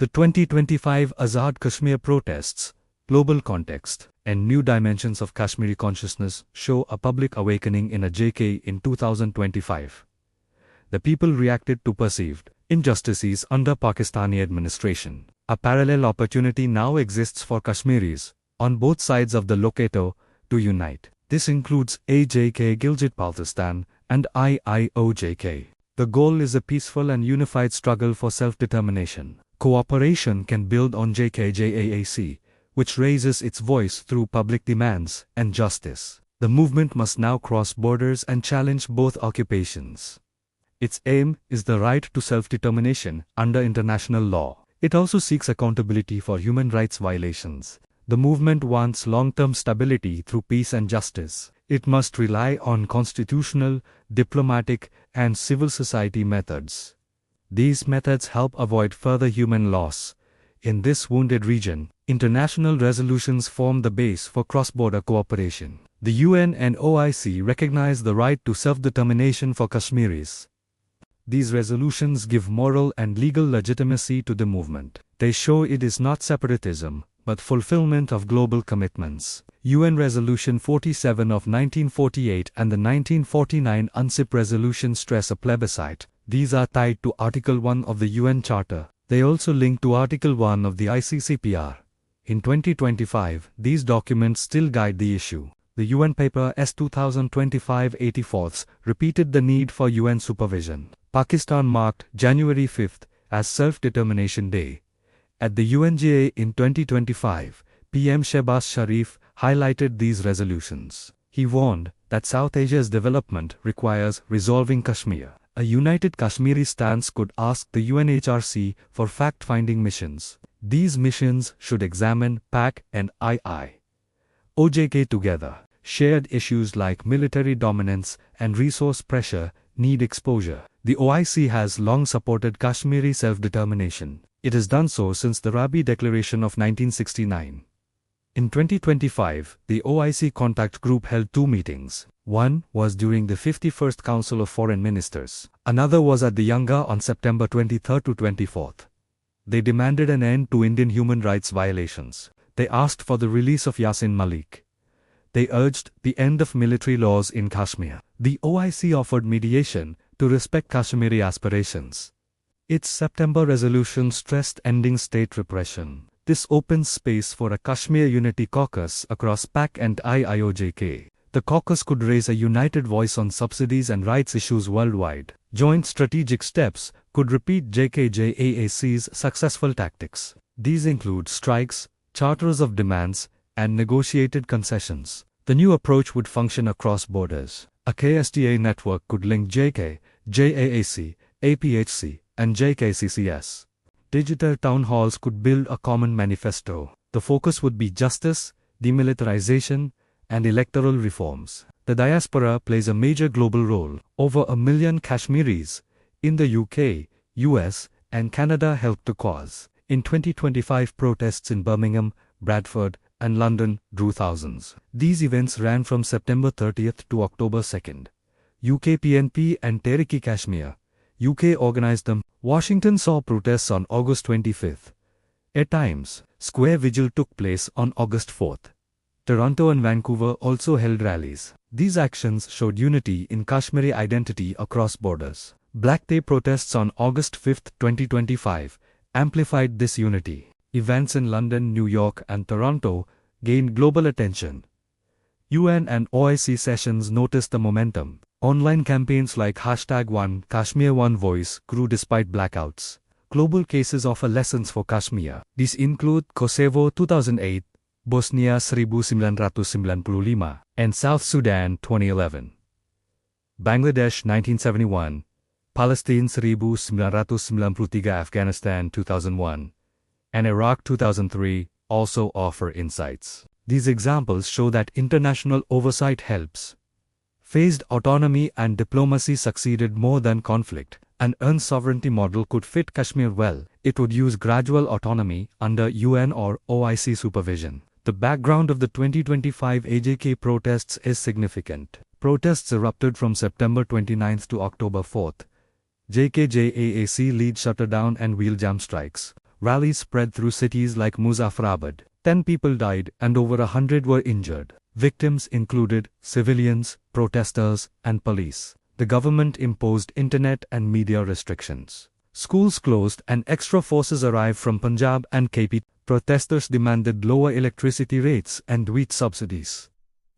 The 2025 Azad Kashmir protests, global context, and new dimensions of Kashmiri consciousness show a public awakening in a JK in 2025. The people reacted to perceived injustices under Pakistani administration. A parallel opportunity now exists for Kashmiris, on both sides of the Locato, to unite. This includes AJK Gilgit-Baltistan and IIOJK. The goal is a peaceful and unified struggle for self-determination. Cooperation can build on JKJAAC, which raises its voice through public demands and justice. The movement must now cross borders and challenge both occupations. Its aim is the right to self-determination under international law. It also seeks accountability for human rights violations. The movement wants long-term stability through peace and justice. It must rely on constitutional, diplomatic, and civil society methods. These methods help avoid further human loss. In this wounded region, international resolutions form the base for cross-border cooperation. The UN and OIC recognize the right to self-determination for Kashmiris. These resolutions give moral and legal legitimacy to the movement. They show it is not separatism, but fulfillment of global commitments. UN Resolution 47 of 1948 and the 1949 UNCIP resolution stress a plebiscite. These are tied to Article 1 of the UN Charter. They also link to Article 1 of the ICCPR. In 2025, these documents still guide the issue. The UN paper S 2025-84 repeated the need for UN supervision. Pakistan marked January 5 as Self-Determination Day. At the UNGA in 2025, PM Shehbaz Sharif highlighted these resolutions. He warned that South Asia's development requires resolving Kashmir. A united Kashmiri stance could ask the UNHRC for fact-finding missions. These missions should examine PAC and IIOJK together. Shared issues like military dominance and resource pressure need exposure. The OIC has long supported Kashmiri self-determination. It has done so since the Rabi Declaration of 1969. In 2025, the OIC contact group held two meetings. One was during the 51st Council of Foreign Ministers. Another was at the Yanga on September 23 to 24. They demanded an end to Indian human rights violations. They asked for the release of Yasin Malik. They urged the end of military laws in Kashmir. The OIC offered mediation to respect Kashmiri aspirations. Its September resolution stressed ending state repression. This opens space for a Kashmir Unity Caucus across PAC and IIOJK. The caucus could raise a united voice on subsidies and rights issues worldwide. Joint strategic steps could repeat JKJAAC's successful tactics. These include strikes, charters of demands, and negotiated concessions. The new approach would function across borders. A KSTA network could link JK, JAAC, APHC, and JKCCS. Digital town halls could build a common manifesto. The focus would be justice, demilitarization, and electoral reforms. The diaspora plays a major global role. Over 1 million Kashmiris in the UK, US, and Canada helped the cause. In 2025, protests in Birmingham, Bradford, and London drew thousands. These events ran from September 30th to October 2nd. UK PNP and Tehreek Kashmir, UK organized them. Washington saw protests on August 25th. At times, square vigil took place on August 4th. Toronto and Vancouver also held rallies. These actions showed unity in Kashmiri identity across borders. Black Day protests on August 5, 2025, amplified this unity. Events in London, New York, and Toronto gained global attention. UN and OIC sessions noticed the momentum. Online campaigns like #One Kashmir One Voice grew despite blackouts. Global cases offer lessons for Kashmir. These include Kosovo 2008, Bosnia 1995, and South Sudan 2011. Bangladesh 1971, Palestine 1993, Afghanistan 2001, and Iraq 2003 also offer insights. These examples show that international oversight helps. Phased autonomy and diplomacy succeeded more than conflict. An earned sovereignty model could fit Kashmir well. It would use gradual autonomy under UN or OIC supervision. The background of the 2025 AJK protests is significant. Protests erupted from September 29 to October 4. JKJAAC lead shutterdown and wheel jam strikes. Rallies spread through cities like Muzaffarabad. 10 people died and over 100 were injured. Victims included civilians, protesters, and police. The government imposed internet and media restrictions. Schools closed and extra forces arrived from Punjab and KP. Protesters demanded lower electricity rates and wheat subsidies.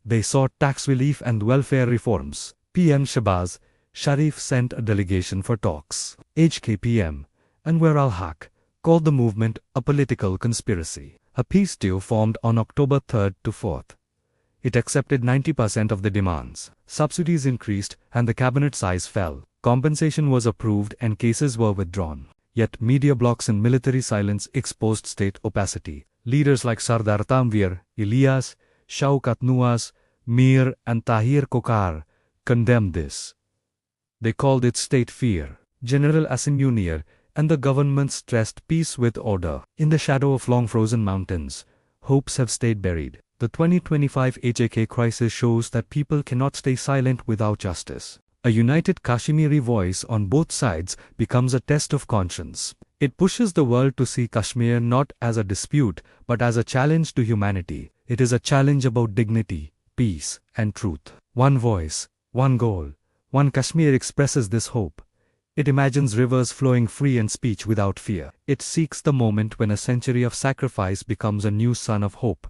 They sought tax relief and welfare reforms. PM Shahbaz Sharif sent a delegation for talks. HKPM Anwar al-Haq called the movement a political conspiracy. A peace deal formed on October 3rd to 4th. It accepted 90% of the demands. Subsidies increased and the cabinet size fell. Compensation was approved and cases were withdrawn. Yet media blocks and military silence exposed state opacity. Leaders like Sardar Tanvir, Ilyas, Shaukat Nuwas, Mir and Tahir Kokar condemned this. They called it state fear. General Asim Munir and the government stressed peace with order. In the shadow of long frozen mountains, hopes have stayed buried. The 2025 HAK crisis shows that people cannot stay silent without justice. A united Kashmiri voice on both sides becomes a test of conscience. It pushes the world to see Kashmir not as a dispute, but as a challenge to humanity. It is a challenge about dignity, peace, and truth. One voice, one goal, one Kashmir expresses this hope. It imagines rivers flowing free and speech without fear. It seeks the moment when a century of sacrifice becomes a new sun of hope.